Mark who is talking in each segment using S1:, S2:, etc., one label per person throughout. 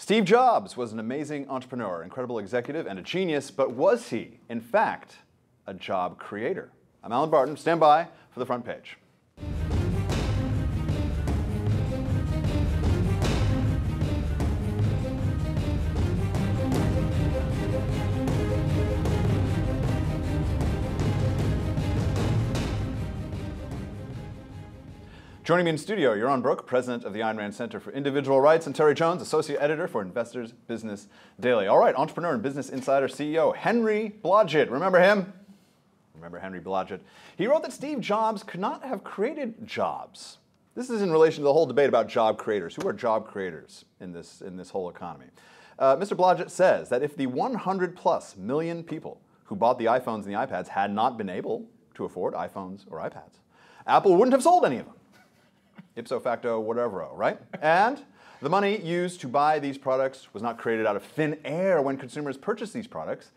S1: Steve Jobs was an amazing entrepreneur, incredible executive, and a genius, but was he, in fact, a job creator? I'm Alan Barton. Stand by for the front page. Joining me in studio, Yaron Brook, president of the Ayn Rand Center for Individual Rights, and Terry Jones, associate editor for Investors Business Daily. All right, entrepreneur and Business Insider CEO Henry Blodget. Remember him? Remember Henry Blodget? He wrote that Steve Jobs could not have created jobs. This is in relation to the whole debate about job creators. Who are job creators in this whole economy? Mr. Blodget says that if the 100+ million people who bought the iPhones and the iPads had not been able to afford iPhones or iPads, Apple wouldn't have sold any of them. Ipso facto, whatever, right? And the money used to buy these products was not created out of thin air when consumers purchased these products.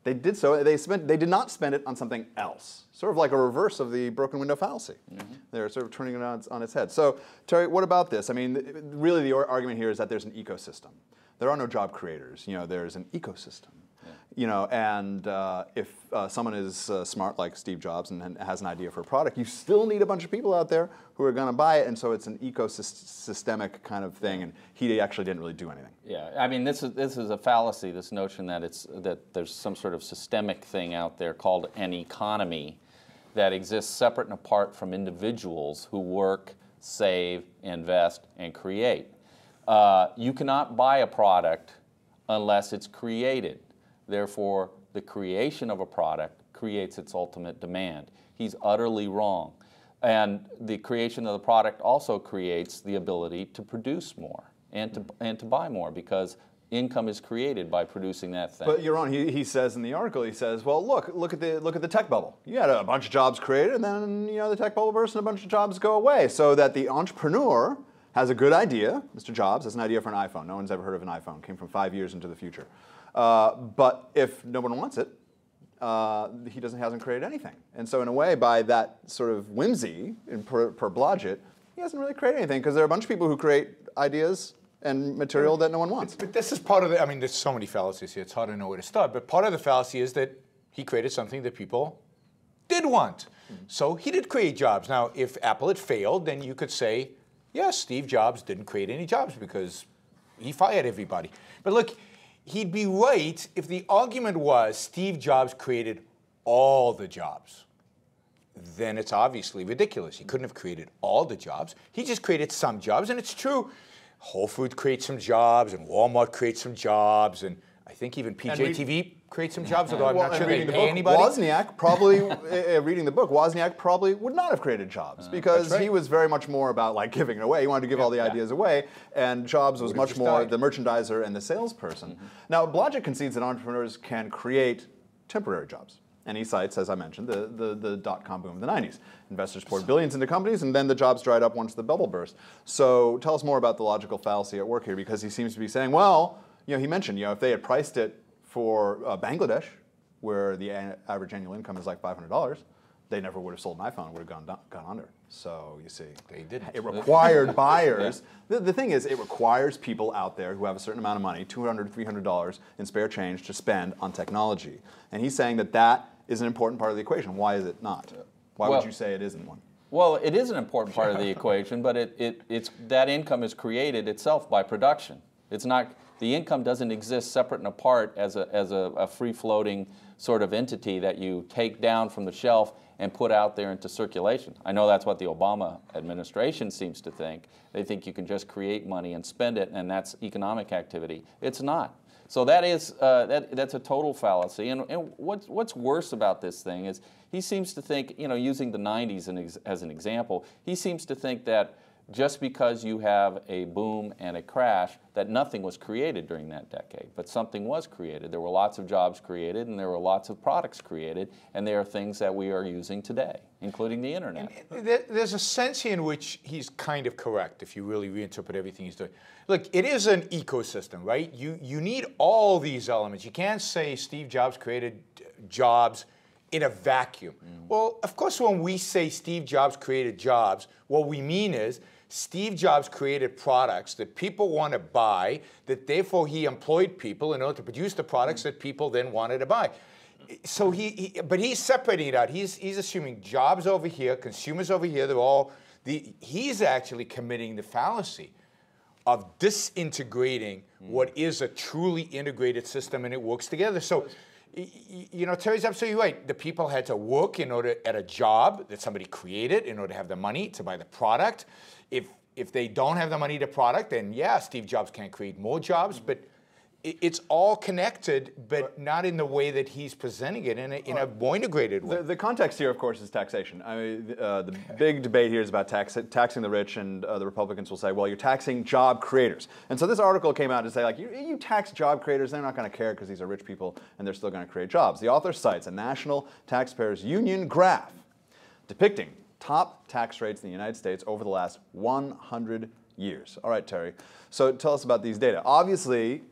S1: They did so, they did not spend it on something else. Sort of like a reverse of the broken window fallacy. Mm-hmm. They're sort of turning it on its head. So, Terry, what about this? I mean, really the argument here is that there's an ecosystem. There are no job creators. You know, there's an ecosystem. You know, and if someone is smart like Steve Jobs and has an idea for a product, you still need a bunch of people out there who are going to buy it, and so it's an ecosystemic kind of thing, and he actually didn't really do anything.
S2: Yeah, I mean, this is a fallacy, this notion that there's some sort of systemic thing out there called an economy that exists separate and apart from individuals who work, save, invest, and create. You cannot buy a product unless it's created. Therefore, the creation of a product creates its ultimate demand. He's utterly wrong. And the creation of the product also creates the ability to produce more and to buy more, because income is created by producing that thing.
S1: But Yaron, he says in the article, he says, well, look at the tech bubble. You had a bunch of jobs created, and then the tech bubble bursts and a bunch of jobs go away. So that the entrepreneur has a good idea. Mr. Jobs has an idea for an iPhone. No one's ever heard of an iPhone. Came from 5 years into the future. But if no one wants it, he hasn't created anything. And so in a way, by that sort of whimsy per Blodget, he hasn't really created anything, because there are a bunch of people who create ideas and material that no one wants.
S3: But this is part of the, I mean, there's so many fallacies here, it's hard to know where to start. But part of the fallacy is that he created something that people did want. So he did create jobs. Now, if Apple had failed, then you could say, yes, Steve Jobs didn't create any jobs because he fired everybody. But look, he'd be right if the argument was Steve Jobs created all the jobs. Then it's obviously ridiculous. He couldn't have created all the jobs. He just created some jobs, and it's true. Whole Foods creates some jobs, and Walmart creates some jobs, and I think even PJTV creates some jobs, although I'm not sure they pay anybody.
S1: Wozniak probably, reading the book, Wozniak probably would not have created jobs, because he was very much more about like giving it away. He wanted to give all the ideas away, and Jobs was much more the merchandiser and the salesperson. Now, Blodget concedes that entrepreneurs can create temporary jobs. And he cites, as I mentioned, the dot-com boom of the 90s. Investors poured billions into companies, and then the jobs dried up once the bubble burst. So tell us more about the logical fallacy at work here, because he seems to be saying, well, he mentioned, if they had priced it for Bangladesh, where the average annual income is like $500, they never would have sold an iPhone. It would have gone under. So you see,
S3: they didn't.
S1: It required buyers. The thing is, it requires people out there who have a certain amount of money, $200, $300 in spare change to spend on technology. And he's saying that is an important part of the equation. Why is it not? Why would you say it isn't one?
S2: Well, it is an important part of the equation, but it's that income is created itself by production. It's not. The income doesn't exist separate and apart as a free-floating sort of entity that you take down from the shelf and put out there into circulation. I know that's what the Obama administration seems to think. They think you can just create money and spend it, and that's economic activity. It's not. So that is that's a total fallacy. And what's worse about this thing is he seems to think, using the 90s as an example, he seems to think that just because you have a boom and a crash, that nothing was created during that decade. But something was created. There were lots of jobs created, and there were lots of products created, and there are things that we are using today, including the internet.
S3: And there's a sense here in which he's kind of correct, if you really reinterpret everything he's doing. Look, it is an ecosystem, right? You need all these elements. You can't say Steve Jobs created jobs in a vacuum. Well, of course, when we say Steve Jobs created jobs, what we mean is Steve Jobs created products that people want to buy, that therefore he employed people in order to produce the products that people then wanted to buy. So but he's separating it out. He's assuming jobs over here, consumers over here, they're all, he's actually committing the fallacy of disintegrating what is a truly integrated system, and it works together. So, you know, Terry's absolutely right. The people had to work in order at a job that somebody created in order to have the money to buy the product. If they don't have the money to product, then yeah, Steve Jobs can't create more jobs, but it's all connected, but not in the way that he's presenting it in a more integrated way.
S1: The context here, of course, is taxation. I mean, the big debate here is about taxing the rich, and the Republicans will say, well, you're taxing job creators. And so this article came out to say, like, you tax job creators, they're not going to care because these are rich people, and they're still going to create jobs. The author cites a National Taxpayers Union graph depicting top tax rates in the United States over the last 100 years. All right, Terry. So tell us about these data. Obviously,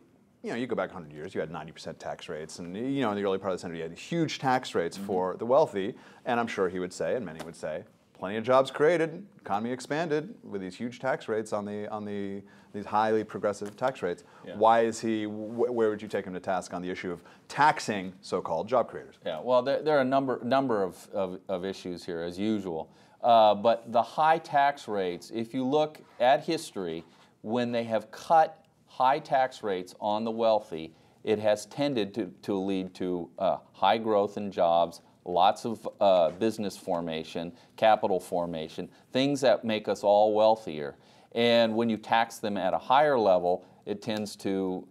S1: you know, you go back 100 years, you had 90% tax rates, and you know, in the early part of the century, you had huge tax rates for the wealthy, and I'm sure he would say, and many would say, plenty of jobs created, economy expanded with these huge tax rates on these highly progressive tax rates. Yeah. Why is he? Where would you take him to task on the issue of taxing so-called job creators?
S2: Yeah, well, there are a number of issues here, as usual, but the high tax rates, if you look at history, when they have cut high tax rates on the wealthy, it has tended to lead to high growth in jobs, lots of business formation, capital formation, things that make us all wealthier. And when you tax them at a higher level, it tends to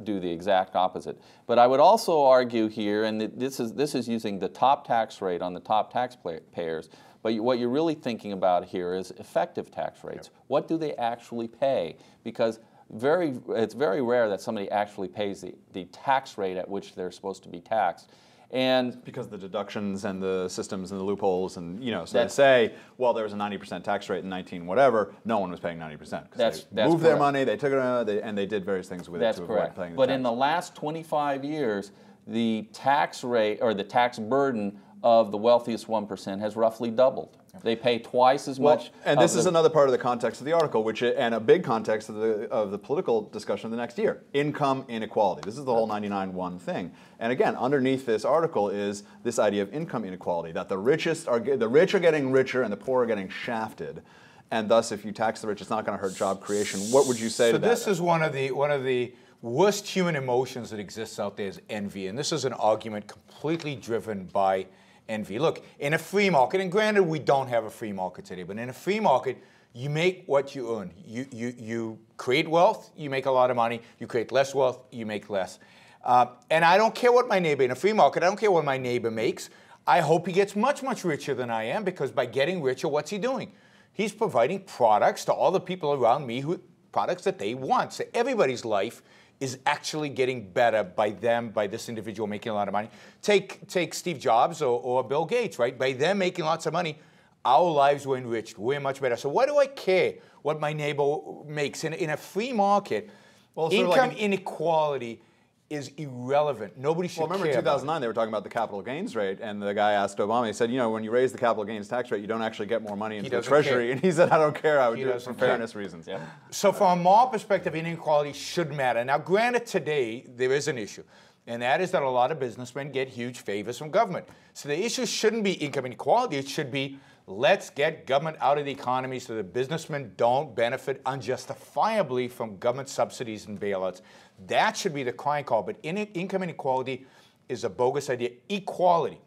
S2: do the exact opposite. But I would also argue here, and this is using the top tax rate on the top taxpayers, but what you're really thinking about here is effective tax rates. Yep. What do they actually pay? Because it's very rare that somebody actually pays the tax rate at which they're supposed to be taxed. And
S1: because of the deductions and the systems and the loopholes, and you know, so they say, well, there was a 90% tax rate in 19 whatever. No one was paying 90% because they moved their money, they took it, and they did various things with it to avoid paying the tax.
S2: But in the last 25 years, the tax rate or the tax burden of the wealthiest 1% has roughly doubled. They pay twice as much.
S1: And this is another part of the context of the article, and a big context of the political discussion of the next year: income inequality. This is the whole 99-1 thing. And again, underneath this article is this idea of income inequality, that the rich are getting richer and the poor are getting shafted. And thus, if you tax the rich, it's not going to hurt job creation. What would you say to that?
S3: So this is one of the worst human emotions that exists out there is envy, and this is an argument completely driven by envy. Look, in a free market, and granted we don't have a free market today, but in a free market, you make what you earn. You create wealth, you make a lot of money. You create less wealth, you make less. And I don't care what my neighbor, in a free market, I don't care what my neighbor makes. I hope he gets much, much richer than I am, because by getting richer, what's he doing? He's providing products to all the people around me, products that they want. So everybody's life is actually getting better by this individual making a lot of money. Take Steve Jobs or Bill Gates, right? By them making lots of money, our lives were enriched. We're much better. So why do I care what my neighbor makes? In a free market, income inequality is irrelevant. Nobody should care.
S1: Well, remember in 2009, they were talking about the capital gains rate, and the guy asked Obama, he said, you know, when you raise the capital gains tax rate, you don't actually get more money into the Treasury. And he said, I don't care, I would do it for fairness reasons.
S2: Yeah.
S3: So from a moral perspective, inequality should matter. Now, granted, today, there is an issue, and that is that a lot of businessmen get huge favors from government. So the issue shouldn't be income inequality, it should be, let's get government out of the economy so that businessmen don't benefit unjustifiably from government subsidies and bailouts. That should be the crying call. But income inequality is a bogus idea. Equality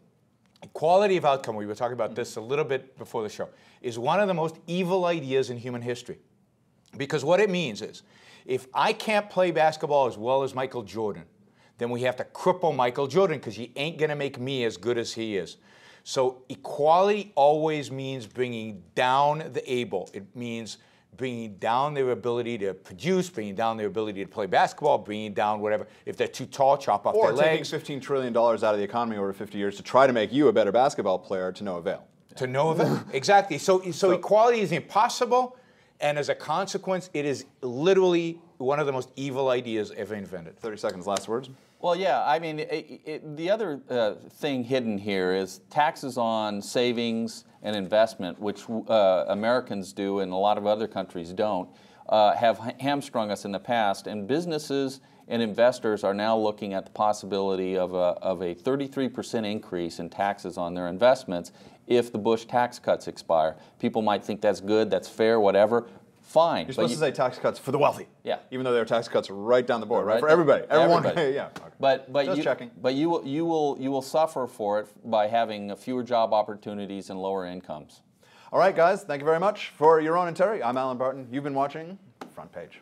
S3: of outcome, we were talking about this a little bit before the show, is one of the most evil ideas in human history. Because what it means is, if I can't play basketball as well as Michael Jordan, then we have to cripple Michael Jordan because he ain't going to make me as good as he is. So equality always means bringing down the able. It means bringing down their ability to produce, bringing down their ability to play basketball, bringing down whatever. If they're too tall, chop off their legs.
S1: Or taking $15 trillion out of the economy over 50 years to try to make you a better basketball player to no avail.
S3: To no avail, exactly. So equality is impossible, and as a consequence, it is literally one of the most evil ideas ever invented.
S1: 30 seconds, last words.
S2: Well, yeah, I mean, the other thing hidden here is taxes on savings and investment, which Americans do and a lot of other countries don't, have hamstrung us in the past. And businesses and investors are now looking at the possibility of a 33% increase in taxes on their investments if the Bush tax cuts expire. People might think that's good, that's fair, whatever. Fine.
S1: You're supposed to say tax cuts for the wealthy.
S2: Yeah.
S1: Even though there are tax cuts right down the board, right? For everybody. Everyone. Yeah. Okay.
S2: But you will suffer for it by having fewer job opportunities and lower incomes.
S1: All right, guys. Thank you very much. For Yaron and Terry, I'm Alan Barton. You've been watching Front Page.